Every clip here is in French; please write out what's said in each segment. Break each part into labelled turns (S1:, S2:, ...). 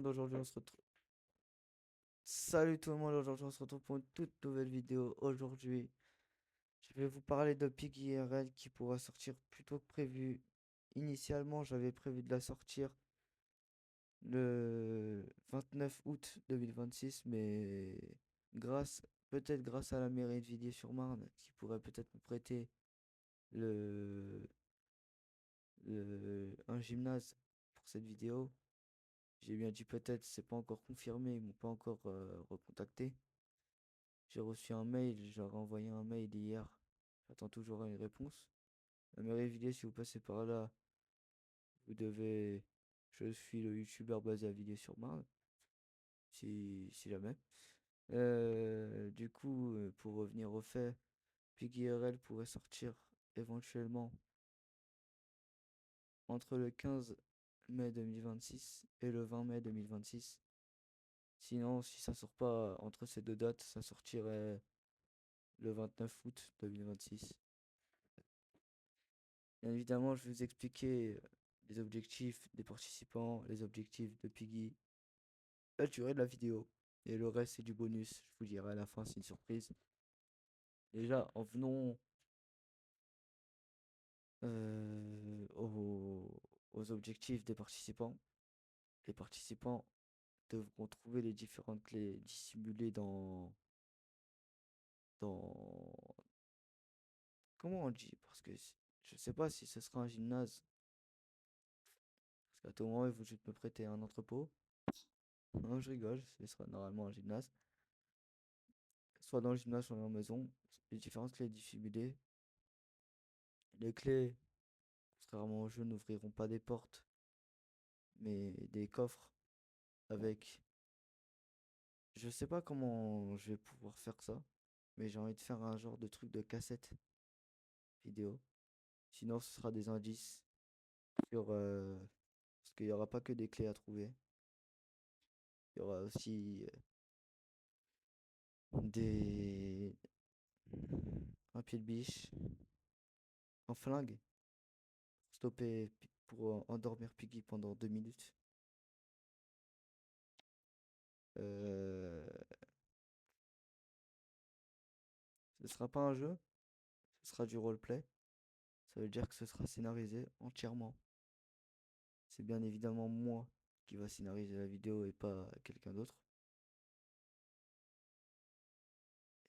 S1: Aujourd'hui, on se retrouve. Salut tout le monde, aujourd'hui on se retrouve pour une toute nouvelle vidéo. Aujourd'hui, je vais vous parler de Piggy IRL qui pourra sortir plus tôt que prévu. Initialement, j'avais prévu de la sortir le 29 août 2026, mais peut-être grâce à la mairie de Villiers-sur-Marne, qui pourrait peut-être me prêter le, un gymnase pour cette vidéo. J'ai bien dit peut-être, c'est pas encore confirmé, ils m'ont pas encore recontacté. J'ai reçu un mail, j'ai envoyé un mail hier. J'attends toujours une réponse. La mairie Villiers, si vous passez par là, vous devez. Je suis le youtubeur basé à Villiers-sur-Marne, si jamais. Du coup, pour revenir au fait, Piggy RL pourrait sortir éventuellement entre le 15 mai 2026 et le 20 mai 2026. Sinon, si ça sort pas entre ces deux dates, ça sortirait le 29 août 2026. Bien évidemment, je vais vous expliquer les objectifs des participants, les objectifs de Piggy, la durée de la vidéo. Et le reste, c'est du bonus. Je vous dirai à la fin, c'est une surprise. Déjà, en venons aux objectifs des participants. Les participants devront trouver les différentes clés dissimulées dans... Comment on dit? Parce que je sais pas si ce sera un gymnase. Parce qu'à tout moment, ils vont juste me prêter un entrepôt. Non, je rigole, ce sera normalement un gymnase. Soit dans le gymnase, soit dans la maison. Les différentes clés dissimulées. Les clés, contrairement au jeu, n'ouvriront pas des portes, mais des coffres avec. Je sais pas comment je vais pouvoir faire ça, mais j'ai envie de faire un genre de truc de cassette vidéo. Sinon, ce sera des indices sur. Parce qu'il n'y aura pas que des clés à trouver. Il y aura aussi des. Un pied de biche, un flingue, pour stopper, pour endormir Piggy pendant 2 minutes. Euh, Ce sera pas un jeu, ce sera du roleplay. Ça veut dire que ce sera scénarisé entièrement. C'est bien évidemment moi qui va scénariser la vidéo et pas quelqu'un d'autre.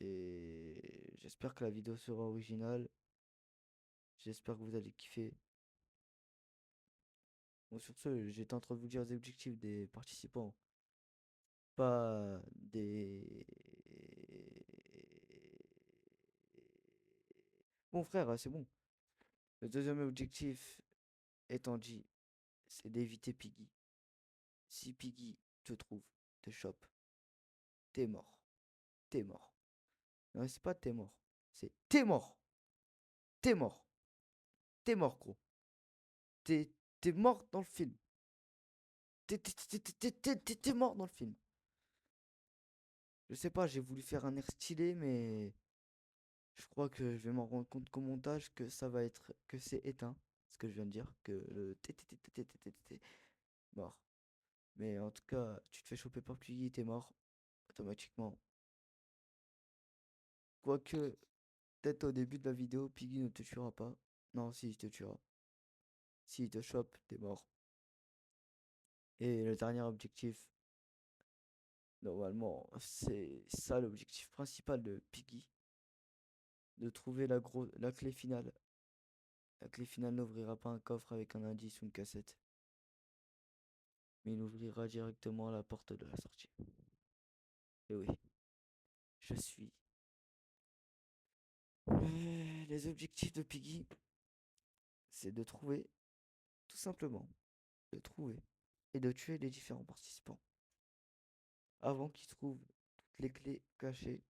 S1: Et j'espère que la vidéo sera originale. J'espère que vous allez kiffer. Bon, sur ce, j'étais en train de vous dire les objectifs des participants, pas des... Bon frère, c'est bon. Le deuxième objectif étant dit, c'est d'éviter Piggy. Si Piggy te trouve, te chope, t'es mort. T'es mort. Non, c'est pas t'es mort. C'est t'es mort. T'es mort. T'es mort, gros. T'es t'es mort dans le film. T'es mort dans le film. Je sais pas, j'ai voulu faire un air stylé, mais je crois que je vais m'en rendre compte qu'au montage, que ça va être, que c'est éteint. Ce que je viens de dire, que le mort. Mais en tout cas, tu te fais choper par Piggy, t'es mort automatiquement. Quoique, peut-être au début de la vidéo, Piggy ne te tuera pas. Non, si, il te tuera. S'il te chope, t'es mort. Et le dernier objectif, normalement, c'est ça l'objectif principal de Piggy, de trouver la clé finale. La clé finale n'ouvrira pas un coffre avec un indice ou une cassette, mais il ouvrira directement la porte de la sortie. Et oui, je suis. Les objectifs de Piggy, c'est de trouver, tout simplement, de trouver et de tuer les différents participants avant qu'ils trouvent toutes les clés cachées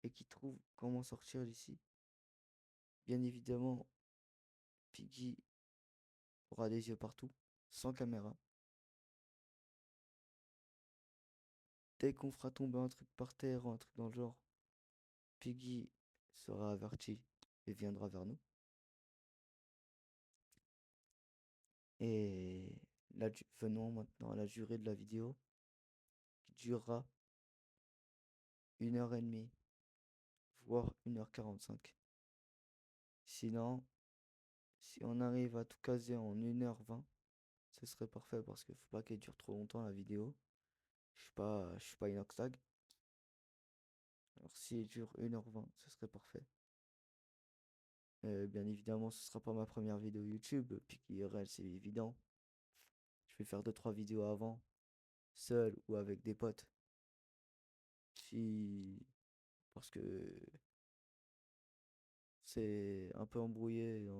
S1: et qu'ils trouvent comment sortir d'ici. Bien évidemment, Piggy aura des yeux partout, sans caméra. Dès qu'on fera tomber un truc par terre ou un truc dans le genre, Piggy sera averti et viendra vers nous. Et venons maintenant à la durée de la vidéo qui durera 1 h 30, voire 1 h 45. Sinon, si on arrive à tout caser en 1 h 20, ce serait parfait parce qu'il faut pas qu'elle dure trop longtemps la vidéo. Je suis pas inoxtag. Alors si elle dure 1 h 20, ce serait parfait. Bien évidemment, ce sera pas ma première vidéo YouTube, puis IRL, c'est évident. Je vais faire 2-3 vidéos avant, seul ou avec des potes. Si... Parce que c'est un peu embrouillé.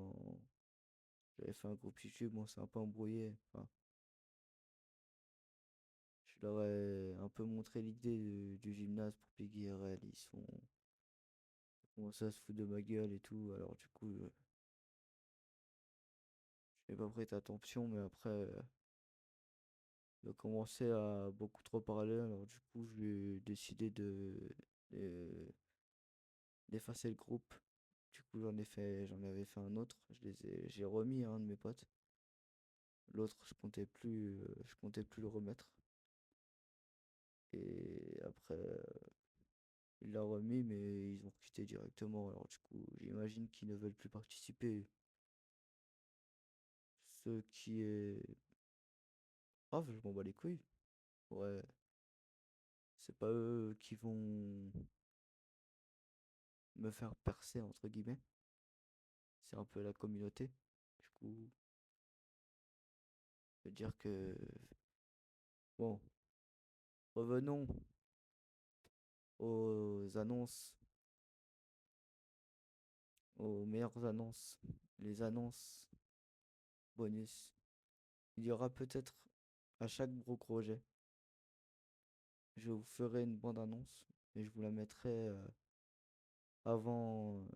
S1: J'avais fait un groupe YouTube, bon, c'est un peu embrouillé. Enfin, je leur ai un peu montré l'idée du gymnase pour Piggy IRL. Ils commencé à se foutre de ma gueule et tout. Alors du coup, j'ai pas prêté attention, mais après, il a commencé à beaucoup trop parler. Alors du coup, j'ai décidé d'effacer le groupe. Du coup, j'en avais fait un autre. J'ai remis à un de mes potes. L'autre, je comptais plus le remettre. Et après, il l'a remis, mais ils ont quitté directement. Alors du coup, j'imagine qu'ils ne veulent plus participer. Ce qui est... Ah, je m'en bats les couilles. Ouais, c'est pas eux qui vont me faire percer, entre guillemets. C'est un peu la communauté. Du coup, je veux dire que... Bon, revenons aux annonces, aux meilleures annonces. Les annonces bonus. Il y aura peut-être à chaque gros projet, je vous ferai une bande-annonce et je vous la mettrai avant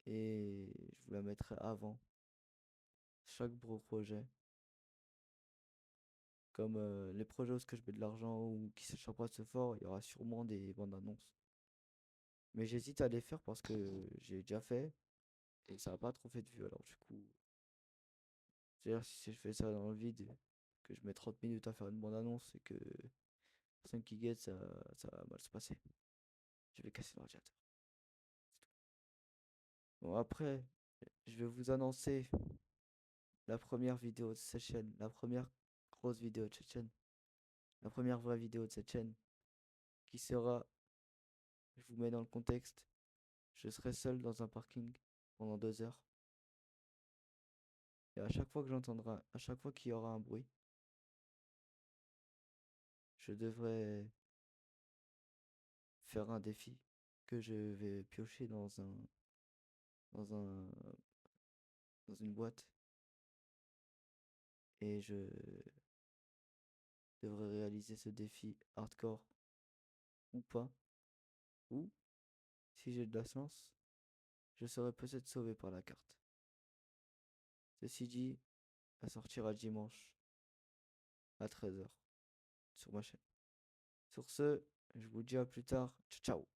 S1: et je vous la mettrai avant chaque gros projet. Comme les projets où est-ce que je mets de l'argent ou qui s'échappent pas de ce fort, il y aura sûrement des bandes-annonces. Mais j'hésite à les faire parce que j'ai déjà fait et ça n'a pas trop fait de vues. Alors du coup, c'est-à-dire si je fais ça dans le vide, que je mets 30 minutes à faire une bande-annonce et que personne qui guette, ça va mal se passer. Je vais casser l'ordinateur. Bon, après, je vais vous annoncer la première vidéo de cette chaîne, la première grosse vidéo de cette chaîne, la première vraie vidéo de cette chaîne, qui sera, je vous mets dans le contexte, je serai seul dans un parking pendant 2 heures. Et à chaque fois qu'il y aura un bruit, je devrais faire un défi que je vais piocher dans un, dans une boîte. Et je devrais réaliser ce défi hardcore ou pas. Ou, si j'ai de la chance, je serai peut-être sauvé par la carte. Ceci dit, elle sortira dimanche à 13 h sur ma chaîne. Sur ce, je vous dis à plus tard. Ciao, ciao.